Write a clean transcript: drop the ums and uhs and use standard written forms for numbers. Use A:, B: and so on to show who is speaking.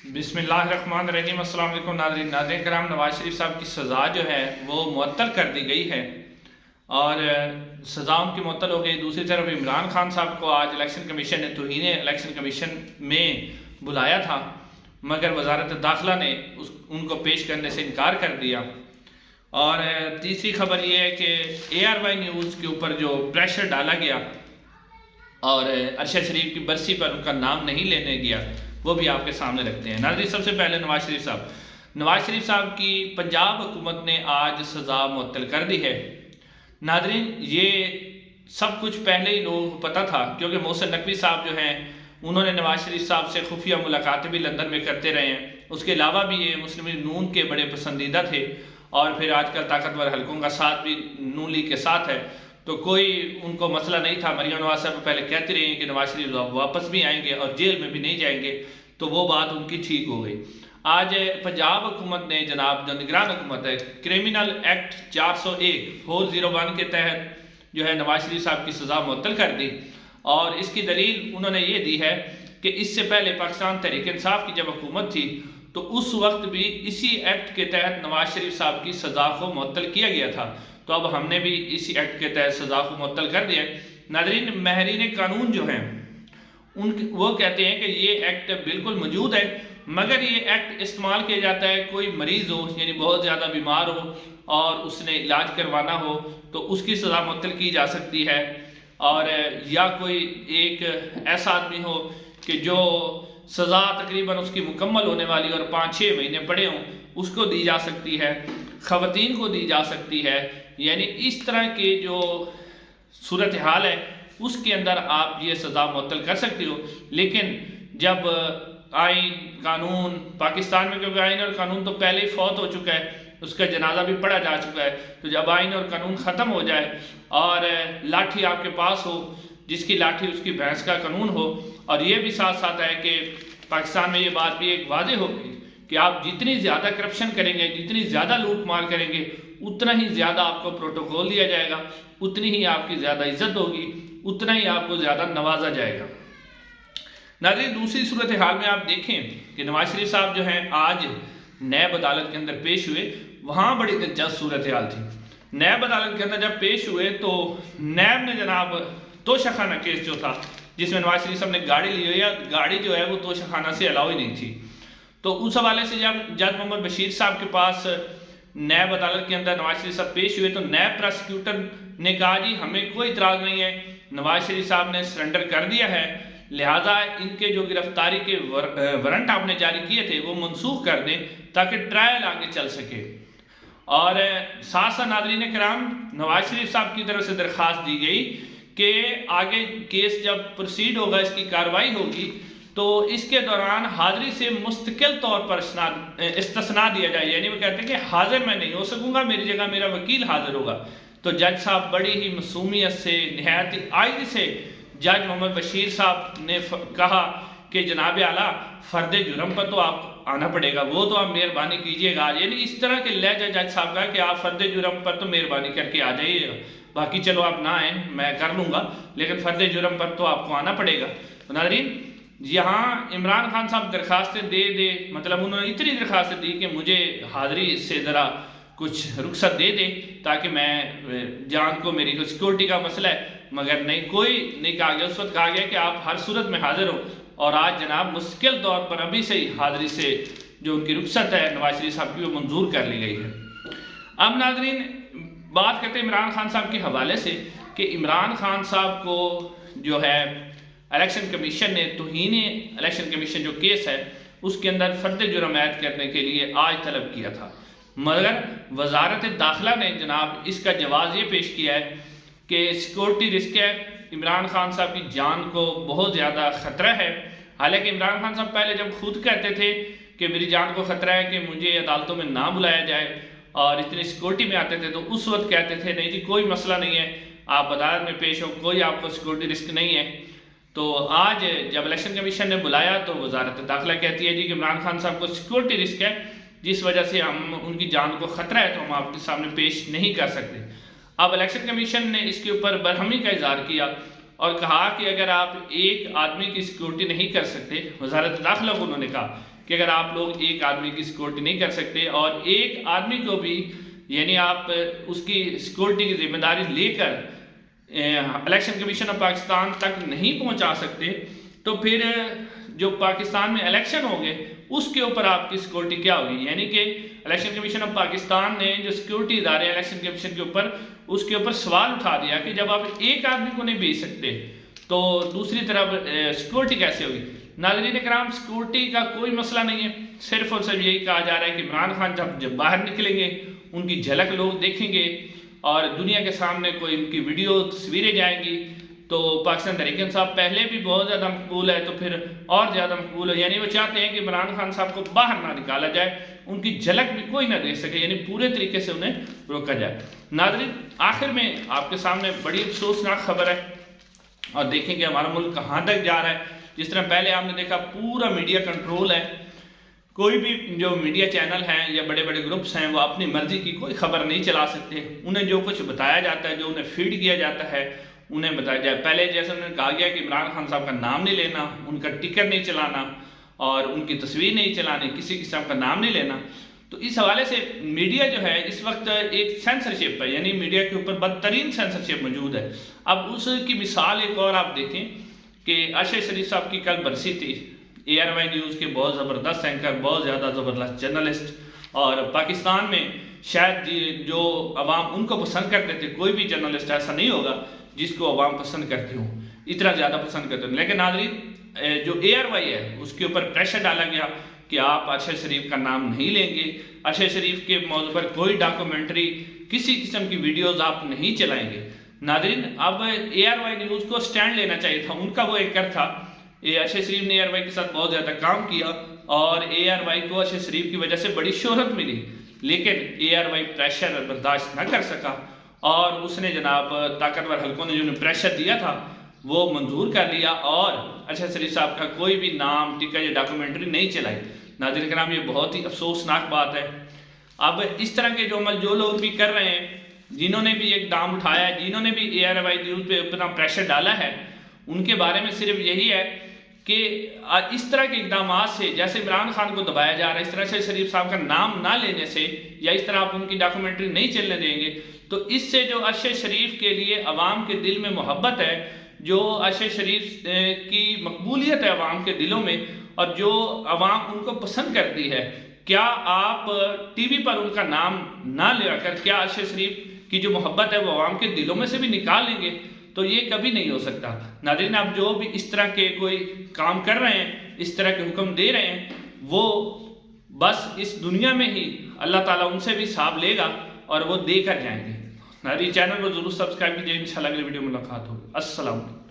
A: بسم اللہ الرحمن الرحیم۔ السلام علیکم ناظرین کرام، نواز شریف صاحب کی سزا جو ہے وہ معطل کر دی گئی ہے اور سزا ان کی معطل ہو گئی۔ دوسری طرف عمران خان صاحب کو آج الیکشن کمیشن نے توہین الیکشن کمیشن میں بلایا تھا، مگر وزارت داخلہ نے ان کو پیش کرنے سے انکار کر دیا۔ اور تیسری خبر یہ ہے کہ ARY نیوز کے اوپر جو پریشر ڈالا گیا اور ارشد شریف کی برسی پر ان کا نام نہیں لینے گیا، وہ بھی آپ کے سامنے رکھتے ہیں۔ ناظرین، سب سے پہلے نواز شریف صاحب کی پنجاب حکومت نے آج سزا معطل کر دی ہے۔ ناظرین، یہ سب کچھ پہلے ہی لوگوں کو پتہ تھا، کیونکہ محسن نقوی صاحب جو ہیں انہوں نے نواز شریف صاحب سے خفیہ ملاقاتیں بھی لندن میں کرتے رہے ہیں۔ اس کے علاوہ بھی یہ مسلم نون کے بڑے پسندیدہ تھے اور پھر آج کل طاقتور حلقوں کا ساتھ بھی نون لیگ کے ساتھ ہے، تو کوئی ان کو مسئلہ نہیں تھا۔ مریم نواز صاحب پہلے کہتے رہے ہیں کہ نواز شریف واپس بھی آئیں گے اور جیل میں بھی نہیں جائیں گے، تو وہ بات ان کی ٹھیک ہو گئی۔ آج پنجاب حکومت نے، جناب جو نگران حکومت ہے، کرمنل ایکٹ 401 کے تحت جو ہے نواز شریف صاحب کی سزا معطل کر دی، اور اس کی دلیل انہوں نے یہ دی ہے کہ اس سے پہلے پاکستان تحریک انصاف کی جب حکومت تھی تو اس وقت بھی اسی ایکٹ کے تحت نواز شریف صاحب کی سزا کو معطل کیا گیا تھا، تو اب ہم نے بھی اسی ایکٹ کے تحت سزا کو معطل کر دیا ہے۔ ناظرین، ماہرین قانون جو ہیں وہ کہتے ہیں کہ یہ ایکٹ بالکل موجود ہے، مگر یہ ایکٹ استعمال کیا جاتا ہے کوئی مریض ہو، یعنی بہت زیادہ بیمار ہو اور اس نے علاج کروانا ہو تو اس کی سزا معطل کی جا سکتی ہے، اور یا کوئی ایک ایسا آدمی ہو کہ جو سزا تقریباً اس کی مکمل ہونے والی اور 5-6 مہینے پڑے ہوں، اس کو دی جا سکتی ہے، خواتین کو دی جا سکتی ہے۔ یعنی اس طرح کے جو صورتحال ہے اس کے اندر آپ یہ سزا معطل کر سکتے ہو۔ لیکن جب آئین قانون پاکستان میں، کیونکہ آئین اور قانون تو پہلے ہی فوت ہو چکا ہے، اس کا جنازہ بھی پڑھا جا چکا ہے، تو جب آئین اور قانون ختم ہو جائے اور لاٹھی آپ کے پاس ہو، جس کی لاٹھی اس کی بھینس کا قانون ہو، اور یہ بھی ساتھ ساتھ ہے کہ پاکستان میں یہ بات بھی ایک واضح ہوگی کہ آپ جتنی زیادہ کرپشن کریں گے، جتنی زیادہ لوٹ مار کریں گے، اتنا ہی زیادہ آپ کو پروٹوکول دیا جائے گا، اتنی ہی آپ کی زیادہ عزت ہوگی، اتنا ہی آپ کو زیادہ نوازا جائے گا۔ ناظرین، دوسری صورتحال میں آپ دیکھیں کہ نواز شریف صاحب جو ہیں آج نیب عدالت کے اندر پیش ہوئے، وہاں بڑی دلچسپ صورتحال تھی۔ نیب عدالت کے اندر جب پیش ہوئے تو نیب نے جناب توشہ خانہ کیس جو تھا، جس میں نواز شریف صاحب نے گاڑی لی ہوئی ہے، گاڑی جو ہے وہ توشہ خانہ سے الاؤ ہی نہیں تھی، تو اس حوالے سے جب جج محمد بشیر صاحب کے پاس نیب عدالت کے اندر نواز شریف صاحب پیش ہوئے تو نیب پراسیکیوٹر نے کہا جی ہمیں کوئی اعتراض نہیں ہے، نواز شریف صاحب نے سرنڈر کر دیا ہے، لہٰذا ان کے جو گرفتاری کے وارنٹ آپ نے جاری کیے تھے وہ منسوخ کر دیں تاکہ ٹرائل آگے چل سکے۔ اور ساتھ ساتھ ناظرین کرام، نواز شریف صاحب کی طرف سے درخواست دی گئی کہ آگے کیس جب پروسیڈ ہوگا، اس کی کارروائی ہوگی، تو اس کے دوران حاضری سے مستقل طور پر استثناء دیا جائے۔ یعنی وہ کہتے ہیں کہ حاضر میں نہیں ہو سکوں گا، میری جگہ میرا وکیل حاضر ہوگا۔ تو جج صاحب بڑی ہی معصومیت سے، نہایت عاجزی سے جج محمد بشیر صاحب نے کہا کہ جناب اعلیٰ، فرد جرم پر تو آپ آنا پڑے گا، وہ تو آپ مہربانی کیجئے گا۔ یعنی اس طرح کے لہجہ جج صاحب کا کہ آپ فرد جرم پر تو مہربانی کر کے آ جائیے گا، باقی چلو آپ نہ آئیں، میں کر لوں گا، لیکن فرد جرم پر تو آپ کو آنا پڑے گا۔ تو ناظرین، یہاں عمران خان صاحب درخواستیں دے مطلب انہوں نے اتنی درخواستیں دی کہ مجھے حاضری سے ذرا کچھ رخصت دے دے تاکہ میں جان کو، میری کو سیکورٹی کا مسئلہ ہے، مگر نہیں، کوئی نہیں کہا گیا۔ اس وقت کہا گیا کہ آپ ہر صورت میں حاضر ہو، اور آج جناب مستقل طور پر ابھی سے ہی حاضری سے جو ان کی رخصت ہے نواز شریف صاحب کی، وہ منظور کر لی گئی ہے۔ اب ناظرین، بات کرتے ہیں عمران خان صاحب کے حوالے سے کہ عمران خان صاحب کو جو ہے الیکشن کمیشن نے توہین الیکشن کمیشن جو کیس ہے اس کے اندر فرد جرم عائد کرنے کے لیے آج طلب کیا تھا، مگر وزارت داخلہ نے جناب اس کا جواز یہ پیش کیا ہے کہ سیکورٹی رسک ہے، عمران خان صاحب کی جان کو بہت زیادہ خطرہ ہے۔ حالانکہ عمران خان صاحب پہلے جب خود کہتے تھے کہ میری جان کو خطرہ ہے کہ مجھے عدالتوں میں نہ بلایا جائے اور اتنی سیکورٹی میں آتے تھے، تو اس وقت کہتے تھے نہیں جی کوئی مسئلہ نہیں ہے، آپ عدالت میں پیش ہو، کوئی آپ کو سیکورٹی رسک نہیں ہے۔ تو آج جب الیکشن کمیشن نے بلایا تو وزارت داخلہ کہتی ہے جی کہ عمران خان صاحب کو سیکورٹی رسک ہے، جس وجہ سے ہم ان کی جان کو خطرہ ہے، تو ہم آپ کے سامنے پیش نہیں کر سکتے۔ اب الیکشن کمیشن نے اس کے اوپر برہمی کا اظہار کیا اور کہا کہ اگر آپ ایک آدمی کی سیکورٹی نہیں کر سکتے، وزارت داخلہ کو انہوں نے کہا کہ اگر آپ لوگ ایک آدمی کی سیکورٹی نہیں کر سکتے اور ایک آدمی کو بھی یعنی آپ اس کی سیکورٹی کی ذمہ داری لے کر الیکشن کمیشن آف پاکستان تک نہیں پہنچا سکتے تو پھر جو پاکستان میں الیکشن ہوں گے اس کے اوپر آپ کی سیکورٹی کیا ہوگی؟ یعنی کہ الیکشن کمیشن آف پاکستان نے جو سیکورٹی ادارے الیکشن کمیشن کے اوپر اس کے اوپر سوال اٹھا دیا کہ جب آپ ایک آدمی کو نہیں بھیج سکتے تو دوسری طرف سیکورٹی کیسے ہوگی؟ ناظرین کرام سیکورٹی کا کوئی مسئلہ نہیں ہے، صرف اور صرف یہی کہا جا رہا ہے کہ عمران خان جب باہر نکلیں گے ان کی جھلک لوگ دیکھیں گے اور دنیا کے سامنے کوئی ان کی ویڈیو تصویریں جائیں گی تو پاکستان تحریک انصاف پہلے بھی بہت زیادہ مقبول ہے تو پھر اور زیادہ مقبول ہے، یعنی وہ چاہتے ہیں کہ عمران خان صاحب کو باہر نہ نکالا جائے، ان کی جھلک بھی کوئی نہ دیکھ سکے، یعنی پورے طریقے سے انہیں روکا جائے۔ ناظرین آخر میں آپ کے سامنے بڑی افسوسناک خبر ہے اور دیکھیں کہ ہمارا ملک کہاں تک جا رہا ہے۔ جس طرح پہلے آپ نے دیکھا پورا میڈیا کنٹرول ہے، کوئی بھی جو میڈیا چینل ہیں یا بڑے بڑے گروپس ہیں وہ اپنی مرضی کی کوئی خبر نہیں چلا سکتے، انہیں جو کچھ بتایا جاتا ہے جو انہیں فیڈ کیا جاتا ہے انہیں بتایا جائے۔ پہلے جیسے انہوں نے کہا گیا کہ عمران خان صاحب کا نام نہیں لینا، ان کا ٹکٹ نہیں چلانا اور ان کی تصویر نہیں چلانی، کسی قسم کا نام نہیں لینا، تو اس حوالے سے میڈیا جو ہے اس وقت ایک سینسرشپ ہے، یعنی میڈیا کے اوپر بدترین سینسرشپ موجود ہے۔ اب اس کی مثال ایک اور آپ دیکھیں کہ ارشد شریف صاحب کی کل برسی تھی، ARY نیوز کے بہت زبردست اینکر، بہت زیادہ زبردست جرنلسٹ، اور پاکستان میں شاید جو عوام ان کو پسند کرتے تھے، کوئی بھی جرنلسٹ ایسا نہیں ہوگا جس کو عوام پسند کرتے ہوں، اتنا زیادہ پسند کرتے ہیں، لیکن ناظرین جو ARY ہے اس کے اوپر پریشر ڈالا گیا کہ آپ ارشد شریف کا نام نہیں لیں گے، ارشد شریف کے موضوع پر کوئی ڈاکومنٹری کسی قسم کی ویڈیوز آپ نہیں چلائیں گے۔ ناظرین اب ARY نیوز کو سٹینڈ لینا چاہیے تھا، ان کا وہ اینکر تھا، ارشد شریف نے ARY کے ساتھ بہت زیادہ کام کیا اور ARY کو ارشد شریف کی وجہ سے بڑی شہرت ملی، لیکن ARY پریشر برداشت نہ کر سکا اور اس نے جناب طاقتور حلقوں نے جو پریشر دیا تھا وہ منظور کر لیا اور ارشد شریف صاحب کا کوئی بھی نام ٹکٹ یا ڈاکومنٹری نہیں چلائی۔ ناظرین کرام یہ بہت ہی افسوسناک بات ہے۔ اب اس طرح کے جو عمل جو لوگ بھی کر رہے ہیں، جنہوں نے بھی ایک دام اٹھایا ہے، جنہوں نے بھی ARY نیوز پہ اپنا پریشر ڈالا ہے، ان کے بارے میں صرف یہی ہے کہ اس طرح کے اقدامات سے جیسے عمران خان کو دبایا جا رہا ہے، اس طرح سے شریف صاحب کا نام نہ لینے سے یا اس طرح آپ ان کی ڈاکومنٹری نہیں چلنے دیں گے تو اس سے جو ارشد شریف کے لیے عوام کے دل میں محبت ہے، جو ارشد شریف کی مقبولیت ہے عوام کے دلوں میں اور جو عوام ان کو پسند کرتی ہے، کیا آپ ٹی وی پر ان کا نام نہ لے کر کیا ارشد شریف کی جو محبت ہے وہ عوام کے دلوں میں سے بھی نکال لیں گے؟ تو یہ کبھی نہیں ہو سکتا۔ ناظرین آپ جو بھی اس طرح کے کوئی کام کر رہے ہیں، اس طرح کے حکم دے رہے ہیں، وہ بس اس دنیا میں ہی اللہ تعالیٰ ان سے بھی حساب لے گا اور وہ دے کر جائیں گے۔ ناظرین چینل کو ضرور سبسکرائب کیجئے، انشاءاللہ اگلی ویڈیو میں ملاقات ہوگی۔ السلام علیکم۔